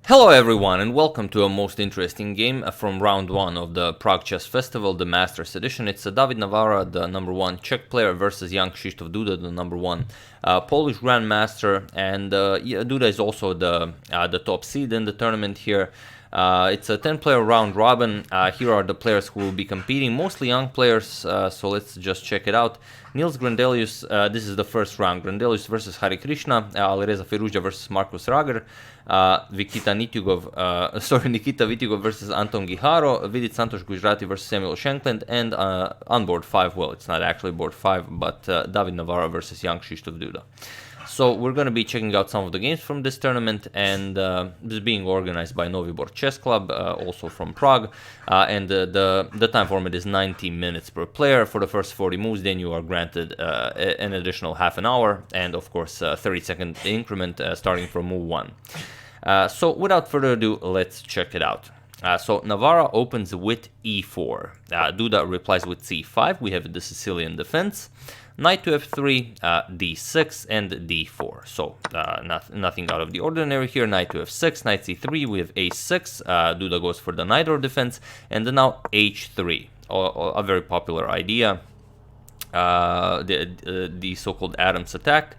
Hello everyone and welcome to a most interesting game from round 1 of the Prague Chess Festival, the Masters edition. It's David Navara, the #1 Czech player, versus young Krzysztof Duda, the #1 Polish Grandmaster, and Duda is also the top seed in the tournament here. It's a 10-player round robin. Here are the players who will be competing, mostly young players, so let's just check it out. Nils Grandelius, this is the first round. Grandelius versus Hare Krishna, Alireza Firouzja versus Markus Rager, Nikita Vitigov versus Anton Giharo, Vidit Santosh Gujarati versus Samuel Shankland, and on board 5, well, it's not actually board 5, but David Navara versus young Krzysztof Duda. So we're going to be checking out some of the games from this tournament, and this is being organized by Novibor Chess Club, also from Prague, and the time format is 90 minutes per player for the first 40 moves. Then you are granted an additional half an hour, and of course 30-second increment starting from move 1. So without further ado, let's check it out. So Navara opens with e4, Duda replies with c5, we have the Sicilian defense, knight to f3, d6, and d4. So nothing out of the ordinary here. Knight to f6, knight c3, we have a6, Duda goes for the Najdorf defense, and then now h3, a very popular idea. The so-called Adams attack.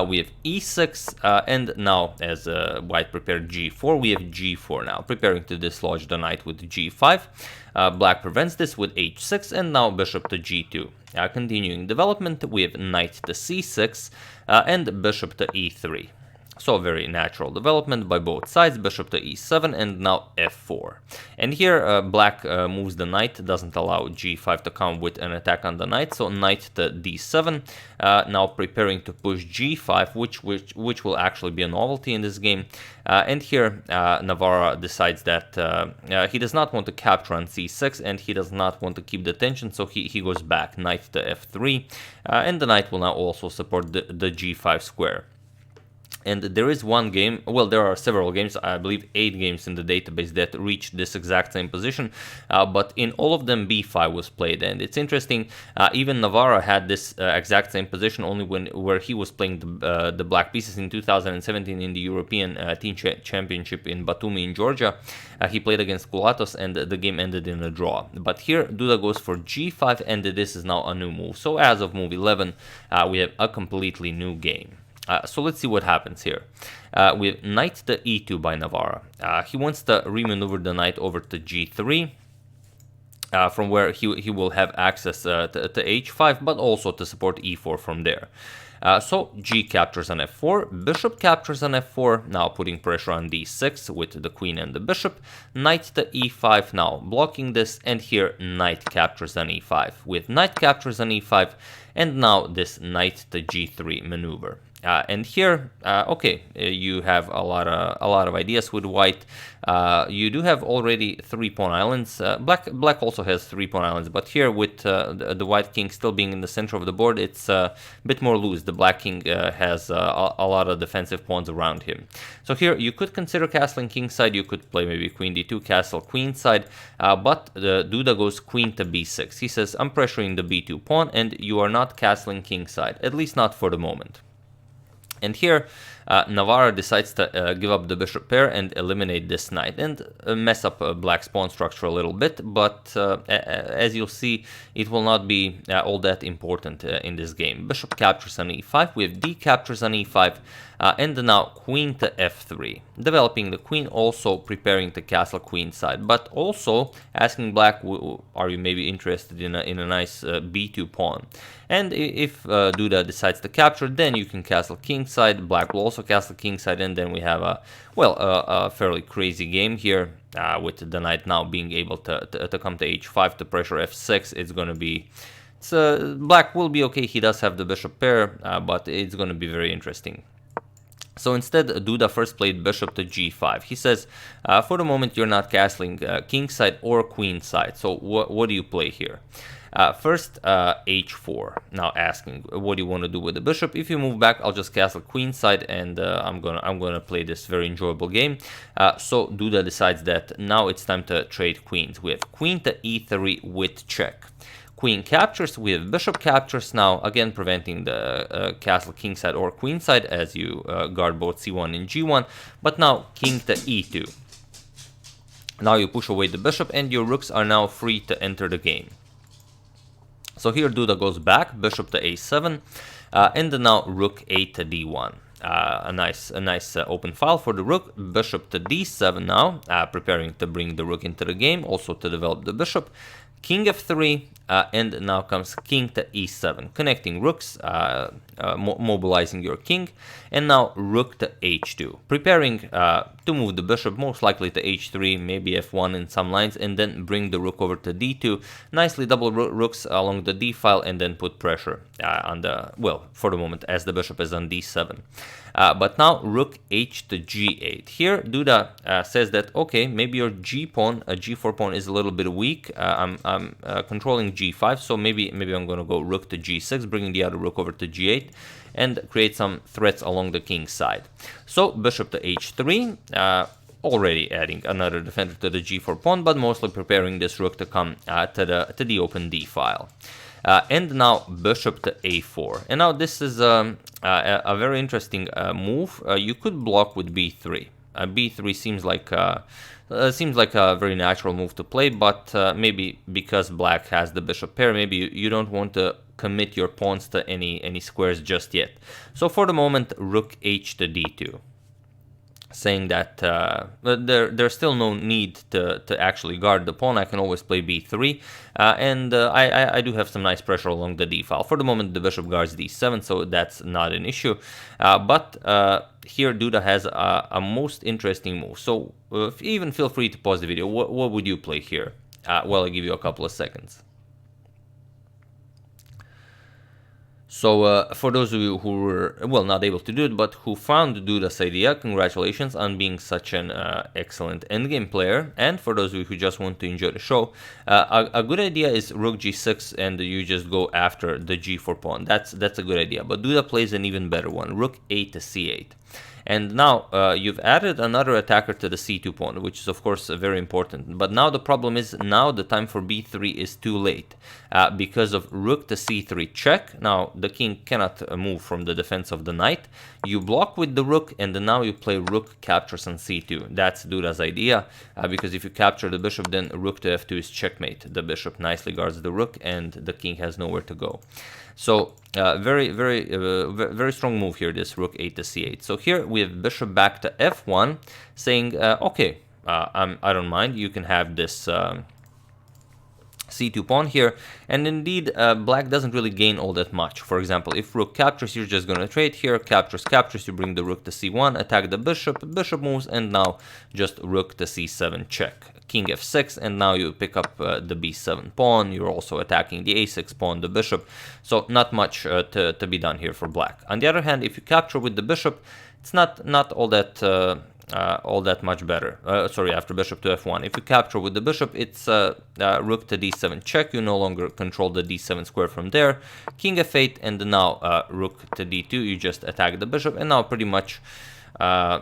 We have e6, and now as white prepared g4, we have g4 now, preparing to dislodge the knight with g5. Black prevents this with h6, and now bishop to g2. Continuing development, we have knight to c6, and bishop to e3. So very natural development by both sides, bishop to e7, and now f4. And here black moves the knight, doesn't allow g5 to come with an attack on the knight, so knight to d7, now preparing to push g5, which will actually be a novelty in this game. And here Navara decides that he does not want to capture on c6, and he does not want to keep the tension, so he goes back, knight to f3, and the knight will now also support the g5 square. And there is one game, well, there are several games, I believe 8 games in the database that reach this exact same position, but in all of them b5 was played. And it's interesting, even Navara had this exact same position only where he was playing the black pieces in 2017 in the European Team Championship in Batumi in Georgia. He played against Kulatos, and the game ended in a draw. But here Duda goes for g5, and this is now a new move. So as of move 11, we have a completely new game. So let's see what happens here. We have knight to e2 by Navara. He wants to remaneuver the knight over to g3, from where he will have access to h5, but also to support e4 from there. So g captures on f4, bishop captures on f4, now putting pressure on d6 with the queen and the bishop, knight to e5 now blocking this, and here knight captures on e5, with knight captures on e5, and now this knight to g3 maneuver. And here, okay, you have a lot of ideas with white. You do have already 3 pawn islands. Black also has 3 pawn islands, but here with the white king still being in the center of the board, it's a bit more loose. The black king has a lot of defensive pawns around him. So here you could consider castling kingside. You could play maybe queen d2, castle queenside, but Duda goes queen to b6. He says, I'm pressuring the b2 pawn, and you are not castling kingside, at least not for the moment. And here, Navara decides to give up the bishop pair and eliminate this knight and mess up black's pawn structure a little bit, but as you'll see, it will not be all that important in this game. Bishop captures on e5, we have d captures on e5, and now queen to f3, developing the queen, also preparing to castle queenside, but also asking black, are you maybe interested in a nice b2 pawn? And if Duda decides to capture, then you can castle kingside. Black will also castle kingside, and then we have a fairly crazy game here with the knight now being able to come to h5 to pressure f6. It's going to be, black will be okay. He does have the bishop pair, but it's going to be very interesting. So instead, Duda first played bishop to g5. He says, for the moment, you're not castling kingside or queenside. So what do you play here? First, h4. Now asking, what do you want to do with the bishop? If you move back, I'll just castle queenside, and I'm gonna play this very enjoyable game. So Duda decides that now it's time to trade queens. We have queen to e3 with check. queen captures, we have bishop captures now, again preventing the castle kingside or queenside as you guard both c1 and g1, but now king to e2. Now you push away the bishop and your rooks are now free to enter the game. So here Duda goes back, bishop to a7, and then now rook a to d1. A nice open file for the rook. Bishop to d7 now, preparing to bring the rook into the game, also to develop the bishop. King f3, and now comes king to e7, connecting rooks, mobilizing your king, and now rook to h2, preparing to move the bishop most likely to h3, maybe f1 in some lines, and then bring the rook over to d2, nicely double rooks along the d file, and then put pressure on the, well, for the moment, as the bishop is on d7. But now rook h to g8. Here Duda says that, okay, maybe your g pawn, g4 pawn is a little bit weak. I'm controlling g5, so maybe I'm going to go rook to g6, bringing the other rook over to g8, and create some threats along the king's side. So bishop to h3, already adding another defender to the g4 pawn, but mostly preparing this rook to come to the open d file. And now bishop to a4. And now this is a very interesting move. You could block with b3. B3 seems like a very natural move to play, but maybe because black has the bishop pair, maybe you don't want to commit your pawns to any squares just yet. So for the moment, rook h to d2, saying that there's still no need to actually guard the pawn. I can always play b3, and I do have some nice pressure along the d file. For the moment, the bishop guards d7, so that's not an issue. But here Duda has a most interesting move. So even feel free to pause the video. What would you play here? Well, I'll give you a couple of seconds. So for those of you who were, well, not able to do it, but who found Duda's idea, congratulations on being such an excellent endgame player. And for those of you who just want to enjoy the show, a good idea is rook g6 and you just go after the g4 pawn. That's a good idea. But Duda plays an even better one, rook a to c8. And now you've added another attacker to the c2 pawn, which is of course very important. But now the problem is, now the time for b3 is too late because of rook to c3 check. Now the king cannot move from the defense of the knight. You block with the rook, and then now you play rook captures on c2. That's Duda's idea, because if you capture the bishop, then rook to f2 is checkmate. The bishop nicely guards the rook, and the king has nowhere to go. So very strong move here, this rook a to c8. So here we have bishop back to f1, saying, okay, I don't mind. You can have this c2 pawn here, and indeed black doesn't really gain all that much. For example, if rook captures, you're just going to trade here. Captures, you bring the rook to c1, attack the bishop moves, and now just rook to c7 check. King f6, and now you pick up the b7 pawn. You're also attacking the a6 pawn, the bishop. So not much to be done here for black. On the other hand, if you capture with the bishop, it's not all that much better. Sorry, after bishop to f1. If you capture with the bishop, it's rook to d7 check. You no longer control the d7 square from there. King f8, and now rook to d2. You just attack the bishop, and now pretty much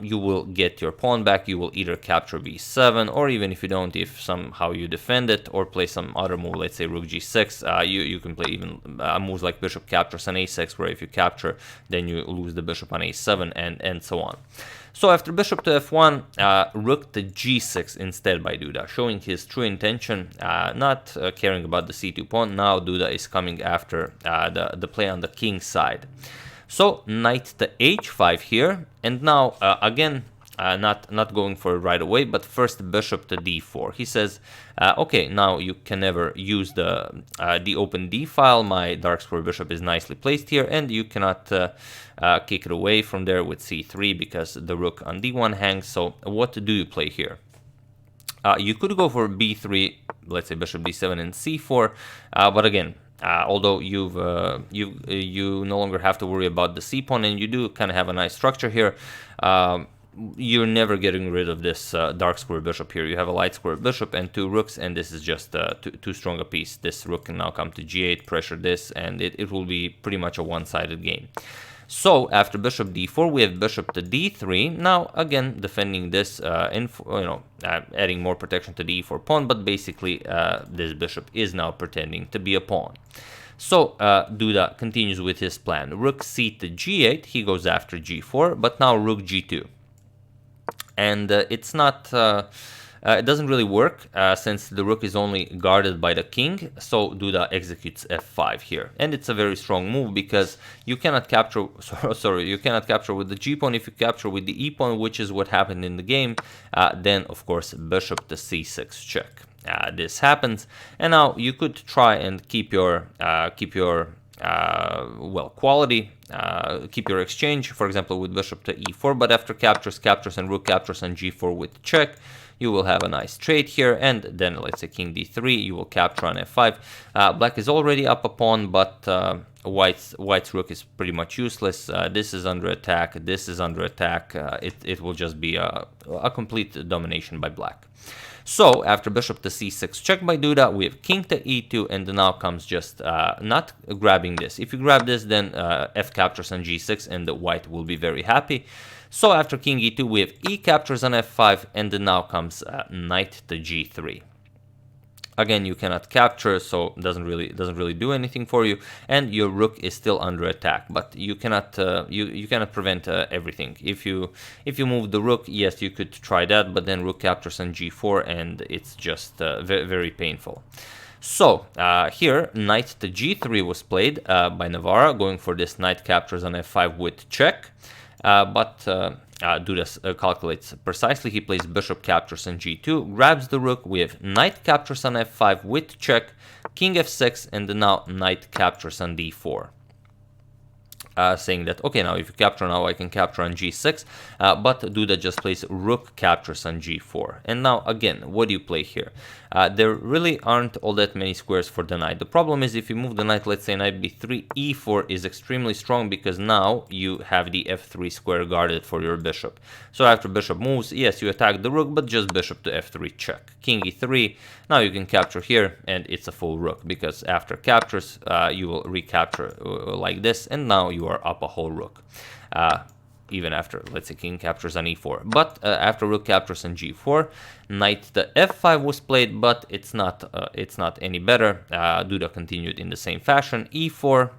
you will get your pawn back. You will either capture b7, or even if you don't, if somehow you defend it or play some other move, let's say rook g6, you can play even moves like bishop captures on a6, where if you capture, then you lose the bishop on a7, and so on. So after bishop to f1, rook to g6 instead by Duda, showing his true intention, not caring about the c2 pawn. Now Duda is coming after the play on the king's side. So knight to h5 here, and now again, not going for it right away, but first bishop to d4. He says, okay, now you can never use the open d file. My dark square bishop is nicely placed here, and you cannot kick it away from there with c3 because the rook on d1 hangs. So what do you play here? You could go for b3, let's say bishop d7 and c4, but again, although you no longer have to worry about the c pawn, and you do kind of have a nice structure here, you're never getting rid of this dark square bishop here. You have a light square bishop and two rooks, and this is just too strong a piece. This rook can now come to g8, pressure this, and it will be pretty much a one-sided game. So after bishop d4, we have bishop to d3. Now again defending this, adding more protection to the e4 pawn, but basically this bishop is now pretending to be a pawn. So Duda continues with his plan. Rook c to g8, he goes after g4, but now rook g2. And it's not, it doesn't really work since the rook is only guarded by the king, so Duda executes f5 here. And it's a very strong move because you cannot capture, you cannot capture with the g-pawn. If you capture with the e-pawn, which is what happened in the game, then of course bishop to c6 check. This happens, and now you could try and keep your quality, keep your exchange, for example, with bishop to e4, but after captures, and rook captures on g4 with check, you will have a nice trade here, and then let's say king d3, you will capture on f5. Black is already up a pawn, but white's rook is pretty much useless. This is under attack, this is under attack. It will just be a complete domination by black. So after bishop to c6 check by Duda, we have king to e2, and now comes just not grabbing this. If you grab this, then f captures on g6, and the white will be very happy. So after king e2, we have e captures on f5, and then now comes knight to g3. Again, you cannot capture, so it doesn't really do anything for you, and your rook is still under attack. But you cannot you cannot prevent everything. If you move the rook, yes, you could try that, but then rook captures on g4, and it's just very painful. So here knight to g3 was played by Navara, going for this knight captures on f5 with check, but Duda calculates precisely. He plays bishop captures on g2, grabs the rook. We have knight captures on f5 with check, king f6, and now knight captures on d4. Saying that, okay, now if you capture now, I can capture on g6, but Duda just plays rook captures on g4. And now, again, what do you play here? There really aren't all that many squares for the knight. The problem is if you move the knight, let's say knight b3, e4 is extremely strong because now you have the f3 square guarded for your bishop. So after bishop moves, yes, you attack the rook, but just bishop to f3 check. King e3, now you can capture here, and it's a full rook because after captures, you will recapture like this, and now you are up a whole rook. Even after, let's say, king captures on e4. But after rook captures on g4, knight to f5 was played, but it's not any better. Duda continued in the same fashion. e4,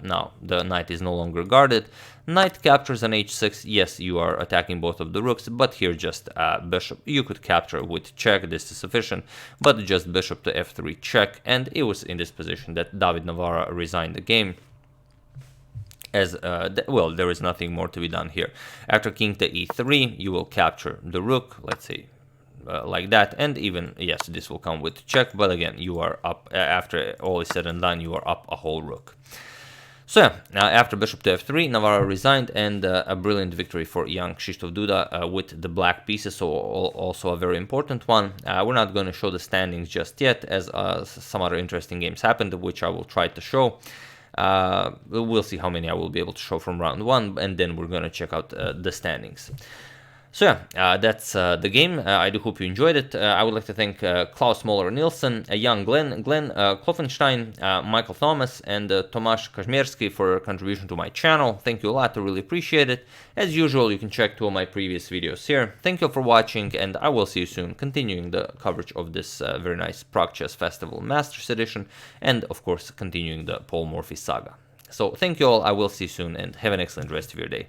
now the knight is no longer guarded. Knight captures on h6. Yes, you are attacking both of the rooks, but here just bishop. You could capture with check, this is sufficient, but just bishop to f3 check, and it was in this position that David Navara resigned the game. As well, there is nothing more to be done here. After king to e3, you will capture the rook, let's say like that, and even, yes, this will come with check, but again, you are up, after all is said and done, you are up a whole rook. So yeah, after bishop to f3, Navara resigned, and a brilliant victory for young Krzysztof Duda with the black pieces, so also a very important one. We're not going to show the standings just yet, as some other interesting games happened, which I will try to show. We'll see how many I will be able to show from round 1, and then we're going to check out the standings. So yeah, that's the game. I do hope you enjoyed it. I would like to thank Klaus Moller-Nielsen, young Glenn Kloffenstein, Michael Thomas, and Tomasz Kazmierski for contribution to my channel. Thank you a lot, I really appreciate it. As usual, you can check 2 of my previous videos here. Thank you for watching, and I will see you soon, continuing the coverage of this very nice Prague Chess Festival Masters Edition, and of course continuing the Paul Morphy saga. So thank you all, I will see you soon, and have an excellent rest of your day.